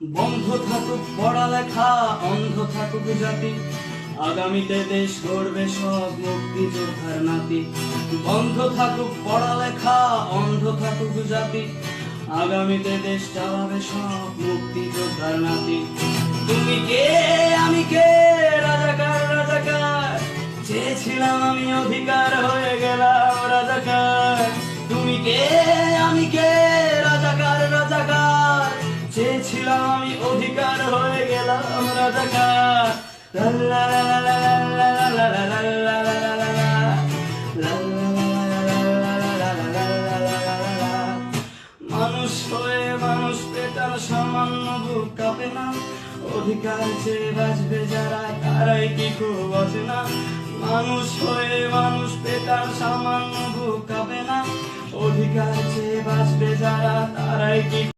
বন্ধ থাকুক পড়ালেখা, অন্ধ থাকুক জাতি, আগামীতে দেশ গড়বে সব মুক্তিযোদ্ধার নাতি। বন্ধ থাকুক পড়ালেখা, অন্ধ থাকুক জাতি, আগামীতে দেশ চালাবে সব মুক্তিযোদ্ধার নাতি। তুমি কে আমি কে, রাজাকার রাজাকার, চেয়েছিলাম আমি অধিকার, হয়ে গেলাম রাজাকার। তুমি কে আমি কে, রাজাকার রাজাকার, চেয়েছিলাম আমি অধিকার, হয়ে গেলাম রাজাকার। মানুষ হয়ে মানুষ পেটার সামান্য বুক কাঁপে না, অধিকার চেয়ে বাঁচবে যারা তারাই কি খুব আছে না। মানুষ হয়ে মানুষ পেটার সামান্য বুক কাঁপে না, অধিকার চেয়ে বাঁচবে যারা তারাই কি